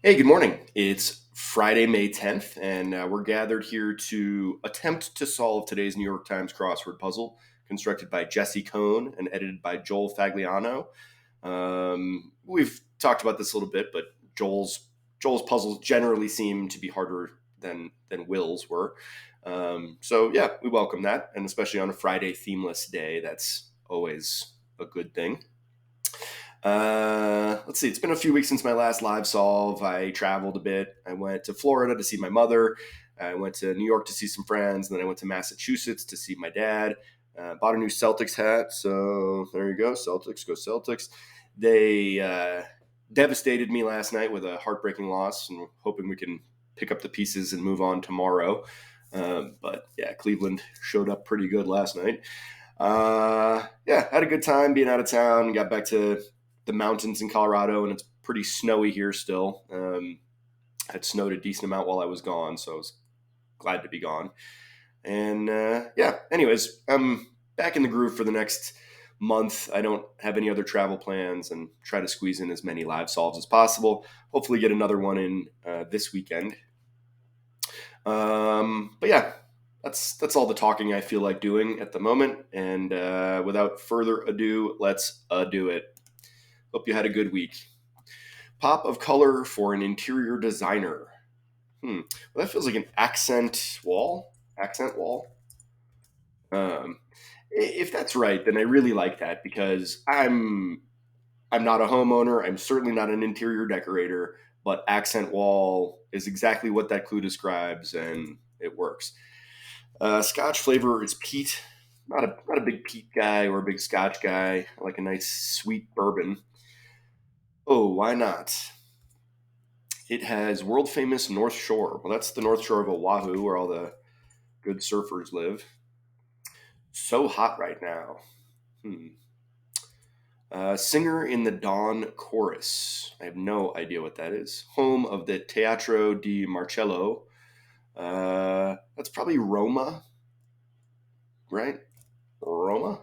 Hey, good morning. It's Friday, May 10th, and we're gathered here to attempt to solve today's New York Times crossword puzzle, constructed by Jesse Cohn and edited by Joel Fagliano. We've talked about this a little bit, but Joel's puzzles generally seem to be harder than Will's were. So yeah, we welcome that, and especially on a Friday themeless day, that's always a good thing. Let's see. It's been a few weeks since my last live solve. I traveled a bit. I went to Florida to see my mother. I went to New York to see some friends, and then I went to Massachusetts to see my dad. Bought a new Celtics hat, so there you go. Celtics, go Celtics. They devastated me last night with a heartbreaking loss, and we're hoping we can pick up the pieces and move on tomorrow. But yeah, Cleveland showed up pretty good last night. Yeah, had a good time being out of town. Got back to the mountains in Colorado, and it's pretty snowy here still. Had snowed a decent amount while I was gone, so I was glad to be gone. And yeah, anyways, I'm back in the groove for the next month. I don't have any other travel plans and try to squeeze in as many live solves as possible. Hopefully, get another one in this weekend. But yeah, that's all the talking I feel like doing at the moment. And without further ado, let's do it. Hope you had a good week. Pop of color for an interior designer. Well, that feels like an accent wall. Accent wall. Um, if that's right, then I really like that because I'm not a homeowner. I'm certainly not an interior decorator, but accent wall is exactly what that clue describes, and it works. Scotch flavor is peat. Not a big peat guy or a big Scotch guy. I like a nice sweet bourbon. Oh, why not? It has world famous North Shore. Well, that's the North Shore of Oahu, where all the good surfers live. So hot right now. Hmm. Singer in the Dawn Chorus. I have no idea what that is. Home of the Teatro di Marcello. That's probably Roma, right? Roma?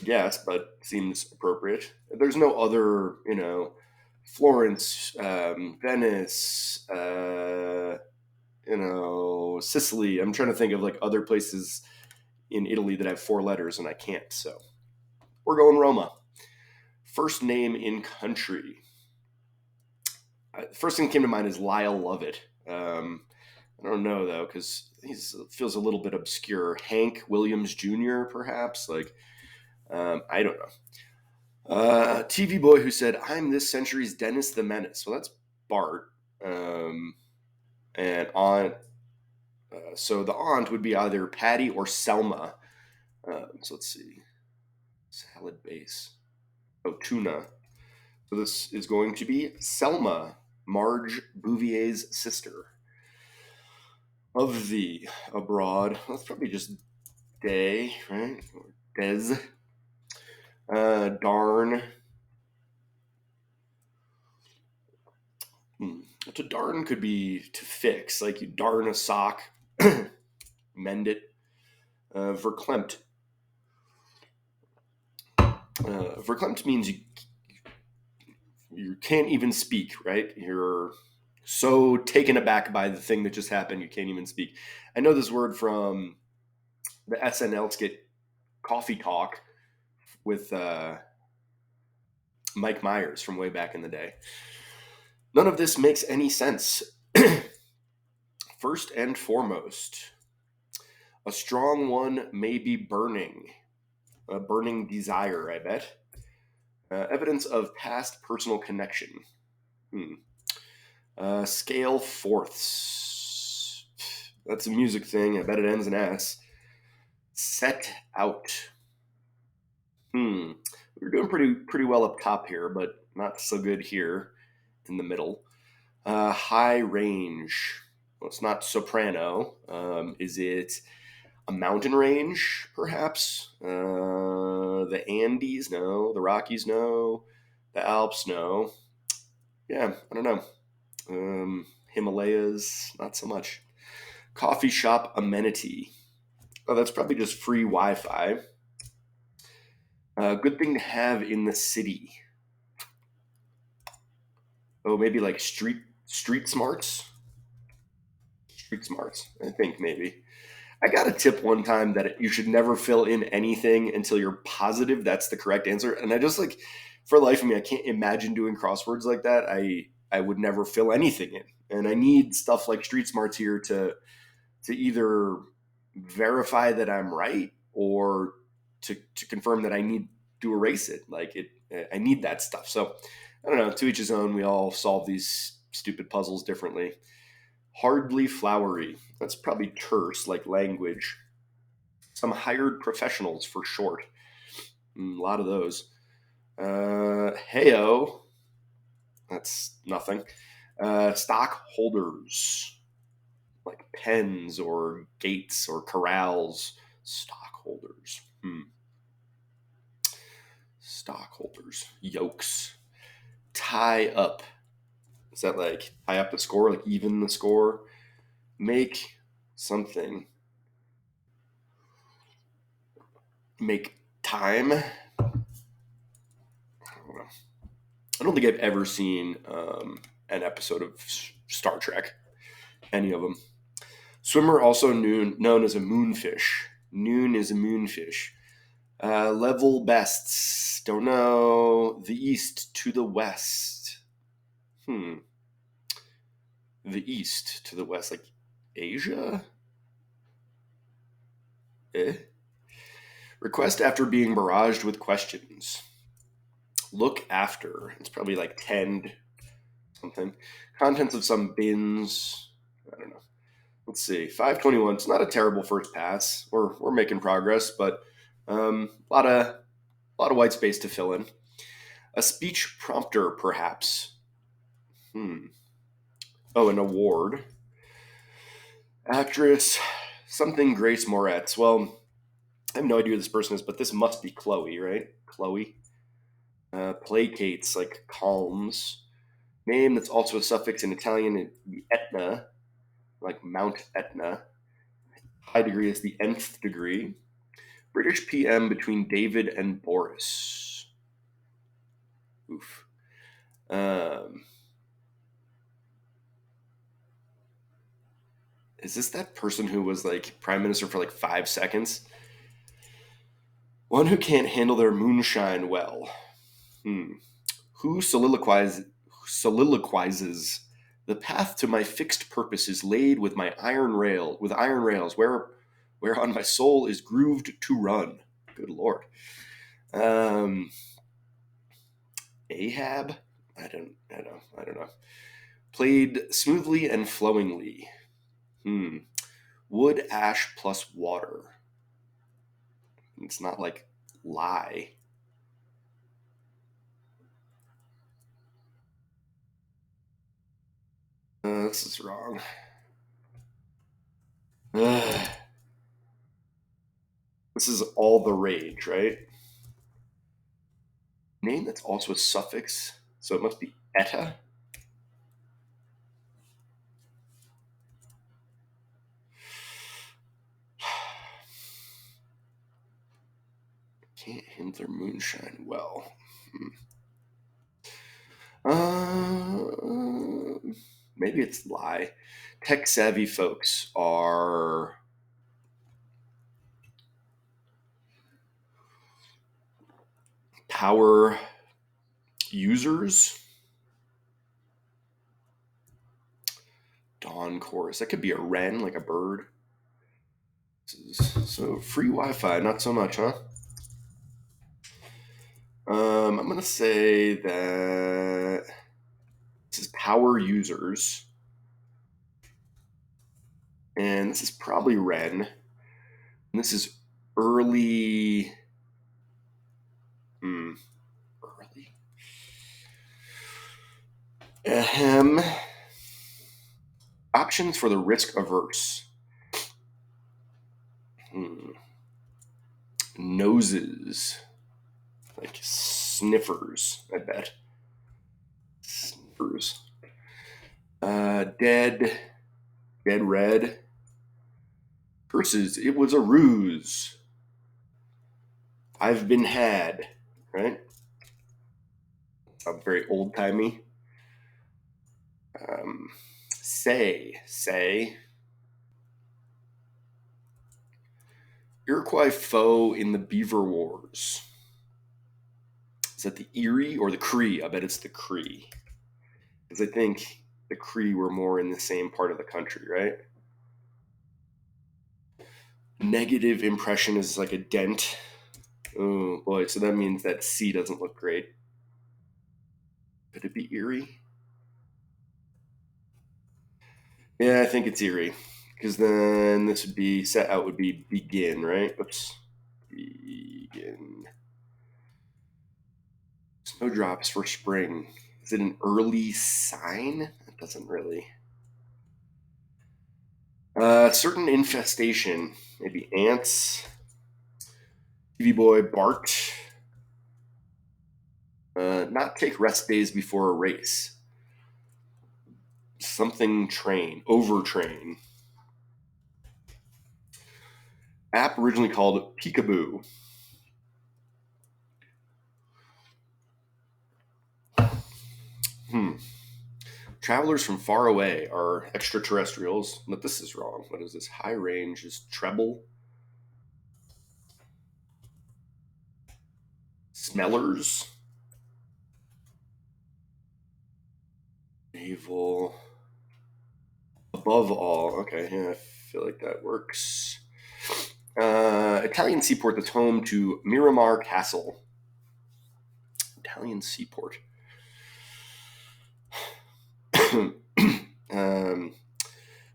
Yes, but seems appropriate. There's no other, Florence, Venice, Sicily. I'm trying to think of like other places in Italy that have four letters, and I can't. So we're going Roma. First name in country. First thing that came to mind is Lyle Lovett. I don't know though, because he feels a little bit obscure. Hank Williams Jr. Perhaps. I don't know. TV boy who said, "I'm this century's Dennis the Menace." Well, that's Bart. Um, and aunt. So the aunt would be either Patty or Selma. So let's see. Salad base. Oh, tuna. So this is going to be Selma, Marge Bouvier's sister. Of the abroad. That's probably just day, right? Or des. Darn. To darn could be to fix, like you darn a sock, mend it. Verklempt. Verklempt means you can't even speak, right? You're so taken aback by the thing that just happened, you can't even speak. I know this word from the SNL skit Coffee Talk with Mike Myers from way back in the day. None of this makes any sense. First and foremost, a strong one may be burning. A burning desire, I bet. Evidence of past personal connection. Scale fourths. That's a music thing. I bet it ends in S. Set out. We're doing pretty well up top here, but not so good here in the middle. High range. Well, it's not soprano. Is it a mountain range, perhaps? The Andes? No. The Rockies? No. The Alps? No. Yeah, I don't know. Himalayas? Not so much. Coffee shop amenity. Oh, that's probably just free Wi-Fi. Good thing to have in the city. Oh, maybe like street smarts. Street smarts. I think maybe. I got a tip one time that you should never fill in anything until you're positive that's the correct answer. And I just like, for the life of me, I can't imagine doing crosswords like that. I would never fill anything in, and I need stuff like street smarts here to either verify that I'm right or to confirm that I need to erase it. Like it, I need that stuff. So I don't know. To each his own. We all solve these stupid puzzles differently. Hardly flowery. That's probably terse, like language. Some hired professionals for short. A lot of those. Heyo. That's nothing. Stockholders, like pens or gates or corrals. Stockholders. Stockholders. Yokes. Tie up. Is that like tie up the score, like even the score? Make something. Make time. I don't know. I don't think I've ever seen an episode of Star Trek, any of them. Swimmer, also known as a moonfish. Noon is a moonfish. Level bests. Don't know. The east to the west. The east to the west. Like Asia? Eh? Request after being barraged with questions. Look after. It's probably like tend something. Contents of some bins. I don't know. Let's see. 521. It's not a terrible first pass. We're making progress, but a lot of white space to fill in. A speech prompter, perhaps. Oh, an award. Actress. Something Grace Moretz. Well, I have no idea who this person is, but this must be Chloe, right? Chloe. Placates, like calms. Name that's also a suffix in Italian, Etna, like Mount Etna. High degree is the nth degree. British PM between David and Boris. Oof. Is this that person who was like prime minister for like 5 seconds? One who can't handle their moonshine well. Who soliloquizes? The path to my fixed purpose is laid with iron rails, whereon my soul is grooved to run. Good Lord. Ahab? I don't know. Played smoothly and flowingly. Wood, ash plus water. It's not like lie. This is wrong. Ugh. This is all the rage, right? Name that's also a suffix, so it must be eta. Can't handle their moonshine well. Maybe it's lie. Tech savvy folks are power users. Dawn chorus. That could be a wren, like a bird. So free Wi-Fi, not so much, huh? I'm gonna say that this is power users, and this is probably wren, and this is early. Early. Ahem. Options for the risk averse. Noses. Like sniffers, I bet. Sniffers. Dead red. Curses, it was a ruse. I've been had, right? Sounds very old timey. Say. Iroquois foe in the Beaver Wars. Is that the Erie or the Cree? I bet it's the Cree. Because I think the Cree were more in the same part of the country, right? Negative impression is like a dent. Oh boy, so that means that C doesn't look great. Could it be Erie? Yeah, I think it's Erie. Because then this would be, set out would be begin, right? Oops. Begin. Snowdrops for spring. Is it an early sign? It doesn't really. Certain infestation. Maybe ants. TV boy Bart. Not take rest days before a race. Something train. Overtrain. App originally called Peekaboo. Travelers from far away are extraterrestrials. But this is wrong. What is this? High range is treble. Smellers. Naval. Above all. Okay, yeah, I feel like that works. Italian seaport that's home to Miramar Castle. Italian seaport.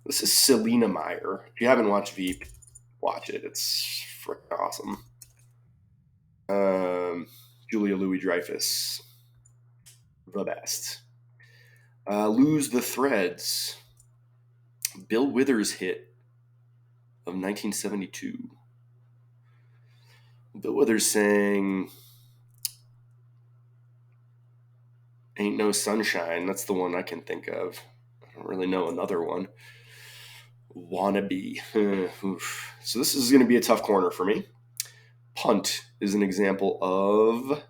This is Selena Meyer. If you haven't watched Veep, watch it. It's freaking awesome. Julia Louis-Dreyfus, the best. Lose the Threads. Bill Withers hit of 1972. Bill Withers sang Ain't No Sunshine. That's the one I can think of. I don't really know another one. Wannabe. So this is going to be a tough corner for me. Punt is an example of.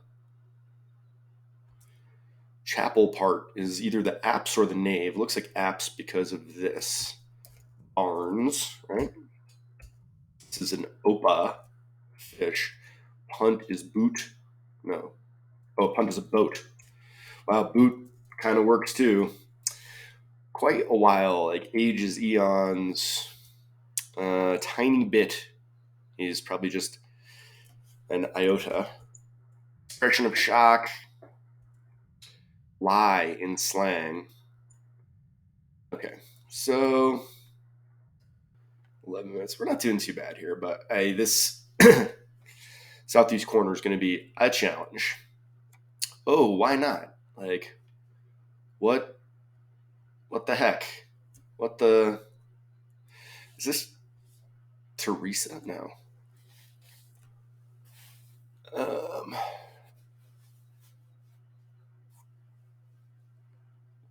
Chapel part is either the apse or the nave. Looks like apse because of this. Barnes, right? This is an opa fish. Punt is boot. No. Oh, punt is a boat. Wow, boot kind of works too. Quite a while, like ages, eons. Tiny bit is probably just an iota. Expression of shock. Lie in slang. Okay, so 11 minutes. We're not doing too bad here, but this southeast corner is going to be a challenge. Oh, why not? Like, what the heck? What the? Is this Teresa? No.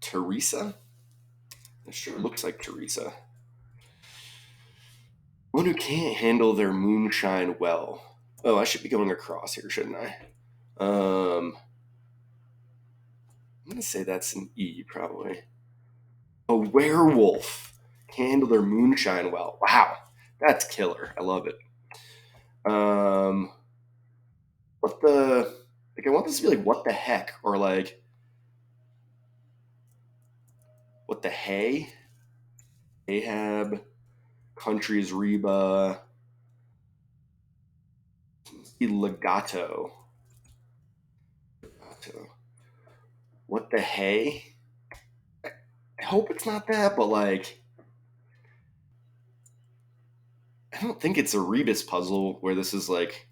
Teresa? It sure looks like Teresa. One who can't handle their moonshine well. Oh, I should be going across here, shouldn't I? I'm going to say that's an E, probably. A werewolf. Can't handle their moonshine well. Wow. That's killer. I love it. What the... Like, I want this to be like, what the heck? Or like... What the hey? Ahab. Country's Reba. Legato. What the hey? I hope it's not that, but like... I don't think it's a rebus puzzle where this is like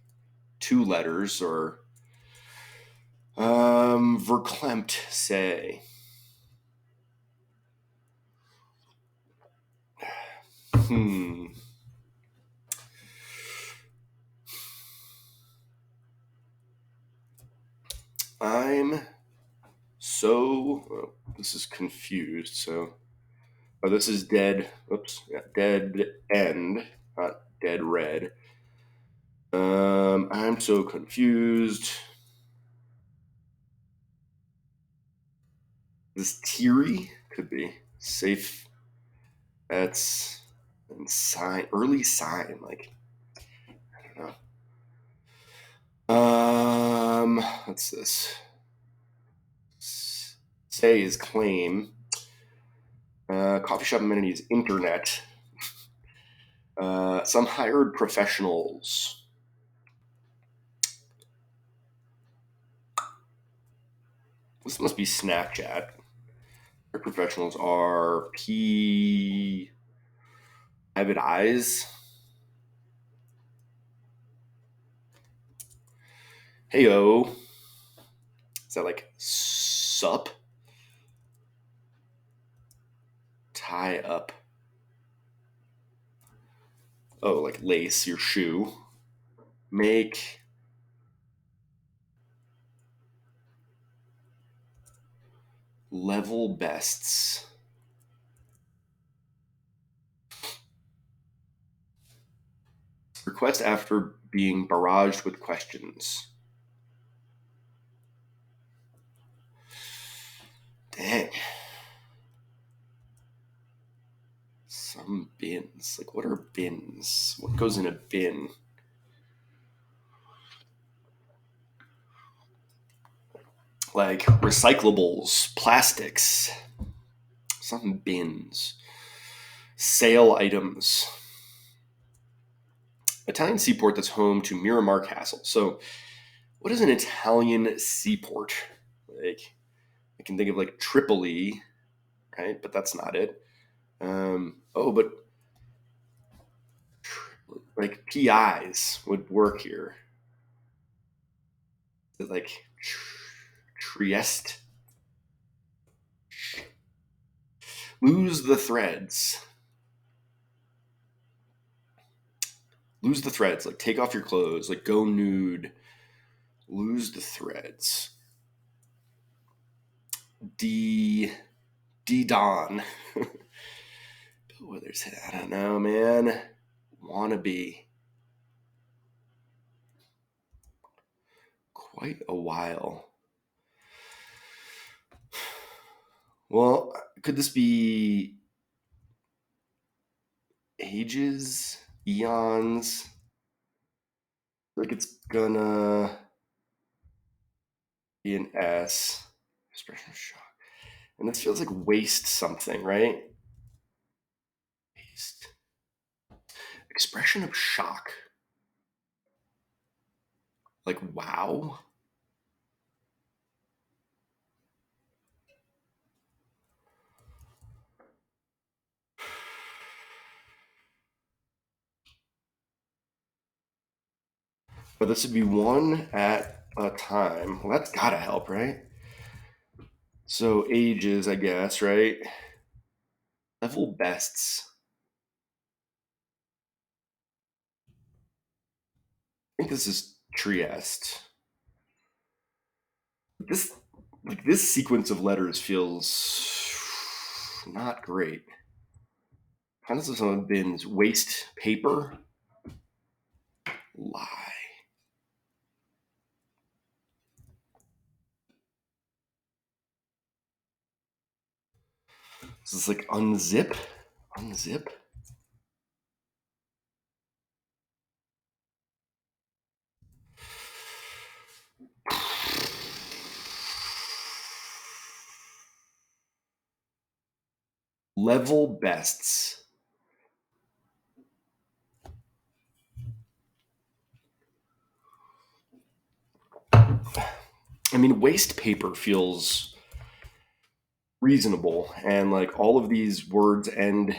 2 letters or... verklempt, say. I'm so... Oh, this is confused, so... Oh, this is dead... Oops. Yeah, dead end, not dead red. I'm so confused. This Teary? Could be safe bets and sign, early sign. Like, I don't know. What's this? Say his claim. Coffee shop amenities, internet. Some hired professionals. This must be Snapchat. Hired professionals are private eyes. Heyo. Is that like sup? Tie up. Oh, like lace your shoe. Make level bests. Request after being barraged with questions. Dang. Some bins. Like, what are bins? What goes in a bin? Like recyclables, plastics, some bins, sale items. Italian seaport that's home to Miramar Castle. So, what is an Italian seaport? Like, I can think of like Tripoli, right? But that's not it. But like PIs would work here. Like Trieste. Lose the threads. Lose the threads. Like take off your clothes. Like go nude. Lose the threads. Don. Whether I don't know, man. Wannabe. Quite a while. Well, could this be ages, eons? Like it's gonna be an S. Expression of shock. And this feels like waste something, right? Waste. Expression of shock. Like wow. But this would be one at a time. Well, that's gotta help, right? So ages, I guess, right? Level bests. I think this is Trieste. This this sequence of letters feels not great. How does this have been waste paper? Lie. This is like unzip. Unzip. Level bests. I mean, waste paper feels reasonable, and like all of these words end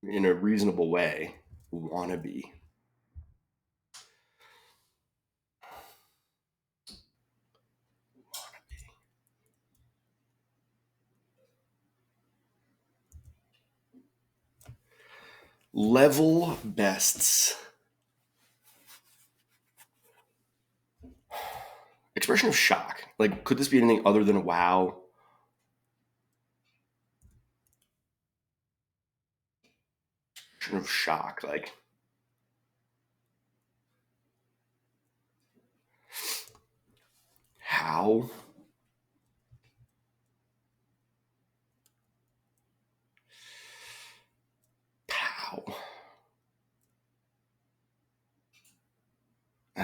in a reasonable way. Wannabe. Level bests. Expression of shock. Like, could this be anything other than a wow? Expression of shock. Like, how?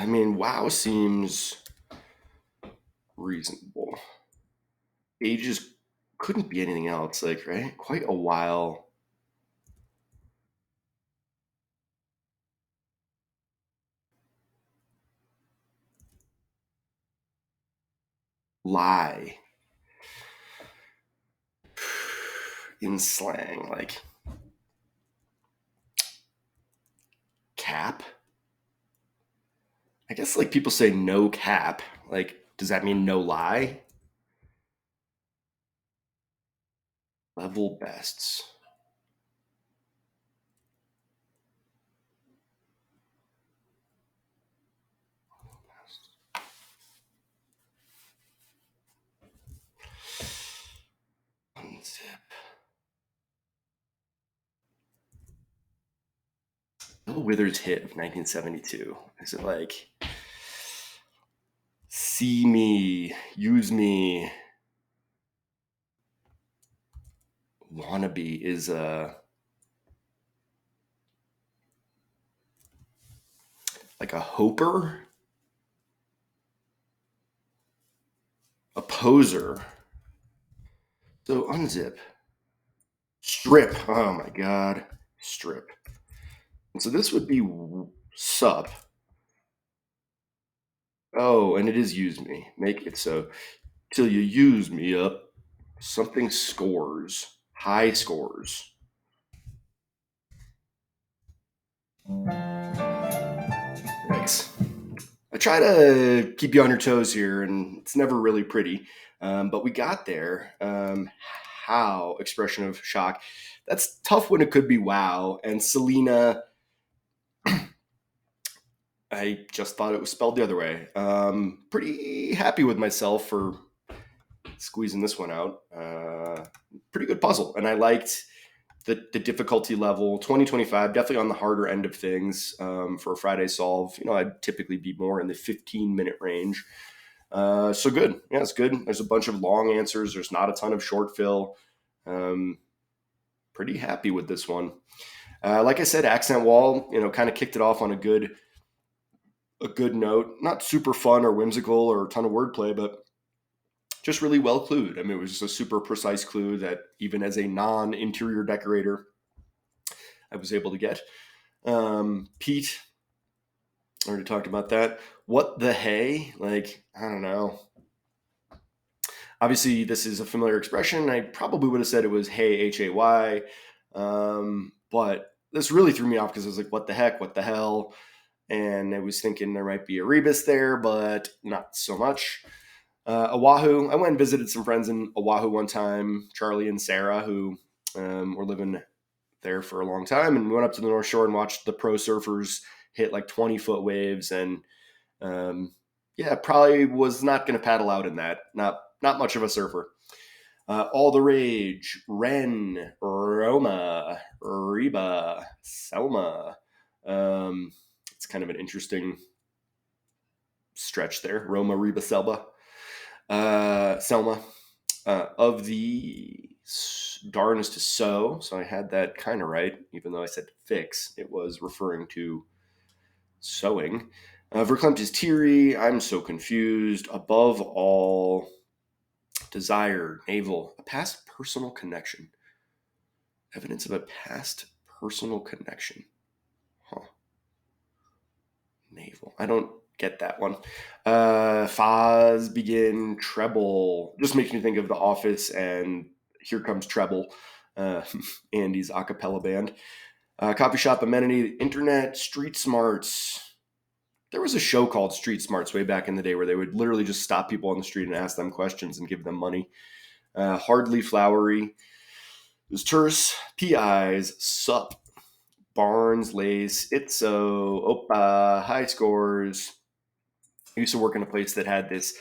I mean, wow seems reasonable. Ages couldn't be anything else, like, right? Quite a while. Lie in slang, like cap. I guess like people say no cap. Like, does that mean no lie? Level bests. Unzip. Bill Withers' hit of 1972. Is it like see me, use me, wannabe is like a hoper, a poser. So unzip, strip. Oh my god, strip. And so this would be sup. Oh, and it is use me. Make it so till you use me up. Something scores. High scores. Yikes. I try to keep you on your toes here, and it's never really pretty. But we got there. How? Expression of shock. That's tough when it could be wow. And Selena, I just thought it was spelled the other way. Pretty happy with myself for squeezing this one out. Pretty good puzzle. And I liked the difficulty level. 2025, definitely on the harder end of things for a Friday solve. You know, I'd typically be more in the 15-minute range. So good. Yeah, it's good. There's a bunch of long answers. There's not a ton of short fill. Pretty happy with this one. Like I said, Accent Wall, you know, kind of kicked it off on a good note. Not super fun or whimsical or a ton of wordplay, but just really well clued. I mean, it was just a super precise clue that even as a non-interior decorator, I was able to get. Pete, I already talked about that. What the hey? Like, I don't know. Obviously, this is a familiar expression. I probably would have said it was hey, Hay. But this really threw me off because I was like, what the heck? What the hell? And I was thinking there might be a rebus there, but not so much. Oahu. I went and visited some friends in Oahu one time, Charlie and Sarah, who were living there for a long time. And we went up to the North Shore and watched the pro surfers hit like 20-foot waves. And yeah, probably was not going to paddle out in that. Not much of a surfer. All the rage, Ren, Roma, Reba, Selma. It's kind of an interesting stretch there. Roma, Reba, Selma. Selma. Of the darn is to sew, so I had that kind of right, even though I said fix. It was referring to sewing. Verklempt is teary. I'm so confused. Above all, desire, navel, a past personal connection. Evidence of a past personal connection. Huh. Navel. I don't get that one. Faz, begin, treble. Just makes me think of The Office and Here Comes Treble, Andy's a cappella band. Coffee shop amenity, internet, street smarts. There was a show called Street Smarts way back in the day where they would literally just stop people on the street and ask them questions and give them money. Hardly flowery. There's terse, PIs, sup, Barnes, Lace, Itzo, Opa, high scores. I used to work in a place that had this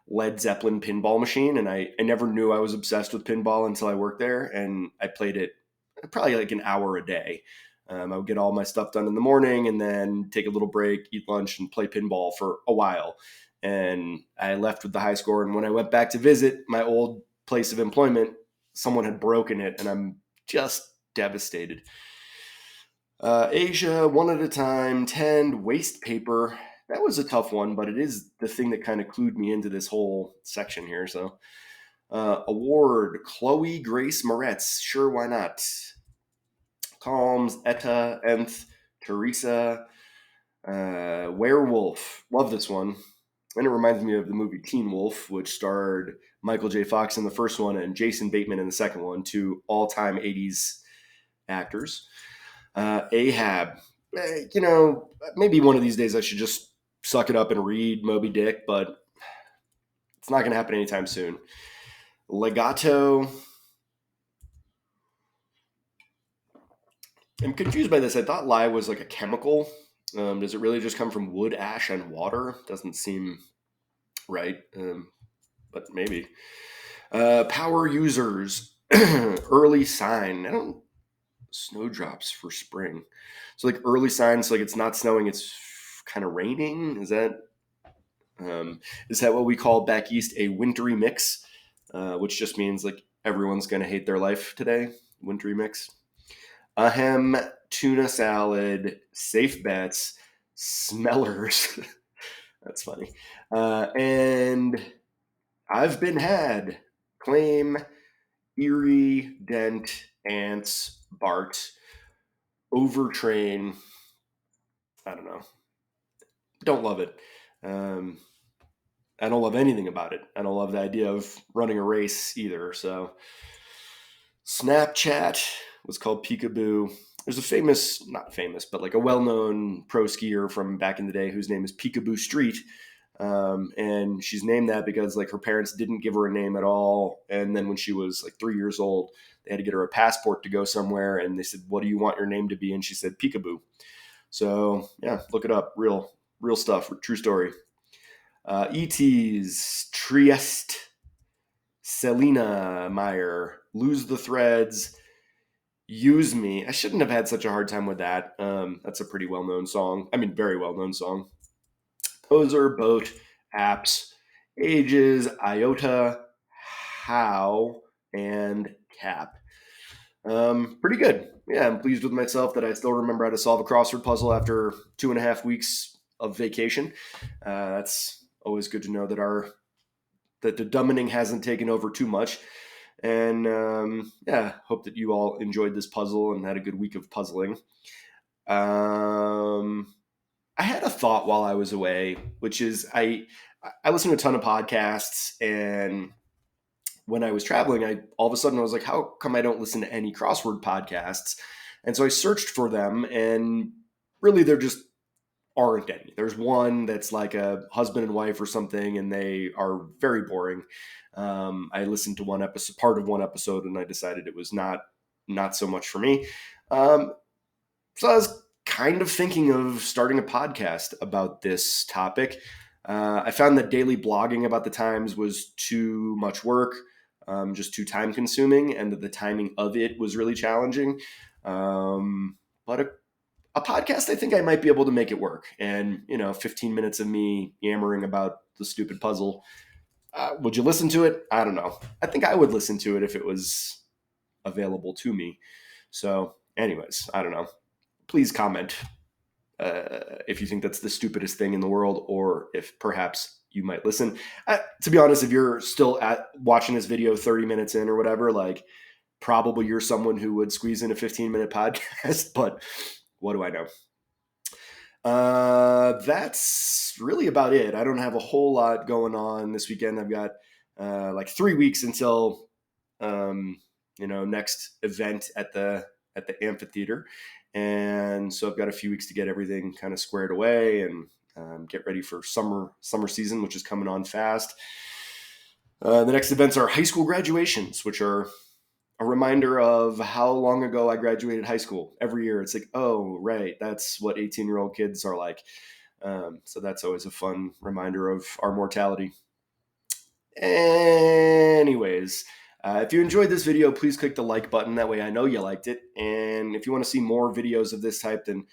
Led Zeppelin pinball machine, and I never knew I was obsessed with pinball until I worked there, and I played it probably like an hour a day. I would get all my stuff done in the morning and then take a little break, eat lunch, and play pinball for a while. And I left with the high score, and when I went back to visit my old place of employment, someone had broken it, and I'm just devastated. Asia, one at a time, tend, waste paper, That was a tough one, but it is the thing that kind of clued me into this whole section here. So, award Chloe Grace Moretz. Sure, why not? Calms, Etta, Nth, Teresa, Werewolf. Love this one. And it reminds me of the movie Teen Wolf, which starred Michael J. Fox in the first one and Jason Bateman in the second one, two all-time 80s actors. Ahab. Maybe one of these days I should just suck it up and read Moby Dick, but it's not going to happen anytime soon. Legato. I'm confused by this. I thought lye was like a chemical. Does it really just come from wood, ash, and water? Doesn't seem right, but maybe. Power users. Early sign. Snowdrops for spring. So like early signs, like it's not snowing, it's kind of raining. Is that what we call back east a wintry mix, which just means like everyone's going to hate their life today? Wintry mix. Ahem, tuna salad, safe bets, smellers. That's funny. And I've been had. Claim, Erie, Dent, Ants, Bart, Overtrain. I don't know. Don't love it. I don't love anything about it. I don't love the idea of running a race either. So, Snapchat was called Peekaboo. There's not famous, but like a well-known pro skier from back in the day whose name is Peekaboo Street. And she's named that because like her parents didn't give her a name at all. And then when she was like 3 years old, they had to get her a passport to go somewhere. And they said, "What do you want your name to be?" And she said, Peekaboo. So yeah, look it up. Real stuff. True story. ET's Trieste, Selena Meyer, Lose the Threads, Use Me. I shouldn't have had such a hard time with that. That's a pretty well-known song. I mean, very well-known song. Poser, Boat, Apps, Ages, Iota, How, and Cap. Pretty good. Yeah, I'm pleased with myself that I still remember how to solve a crossword puzzle after 2.5 weeks of vacation. That's always good to know that the dumbing hasn't taken over too much. And hope that you all enjoyed this puzzle and had a good week of puzzling. I had a thought while I was away, which is I listen to a ton of podcasts, and when I was traveling, all of a sudden I was like, how come I don't listen to any crossword podcasts? And so I searched for them, and really there just aren't any. There's one that's like a husband and wife or something, and they are very boring. I listened to part of one episode, and I decided it was not so much for me. So I was kind of thinking of starting a podcast about this topic. I found that daily blogging about the Times was too much work, just too time consuming, and that the timing of it was really challenging. But a podcast, I think I might be able to make it work. And, 15 minutes of me yammering about the stupid puzzle. Would you listen to it? I don't know. I think I would listen to it if it was available to me. So anyways, I don't know. Please comment if you think that's the stupidest thing in the world, or if perhaps you might listen. To be honest, if you're still watching this video 30 minutes in or whatever, like probably you're someone who would squeeze in a 15-minute podcast, but what do I know? That's really about it. I don't have a whole lot going on this weekend. I've got like 3 weeks until next event at the amphitheater, and so I've got a few weeks to get everything kind of squared away and get ready for summer season, which is coming on fast. The next events are high school graduations, which are a reminder of how long ago I graduated high school. Every year it's like, oh, right, that's what 18-year-old kids are like. So that's always a fun reminder of our mortality. Anyways, if you enjoyed this video, please click the like button. That way I know you liked it. And if you want to see more videos of this type, then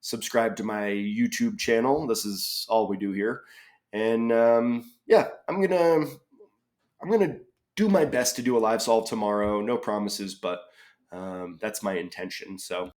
subscribe to my YouTube channel. This is all we do here. And I'm gonna do my best to do a live solve tomorrow. No promises, but that's my intention. So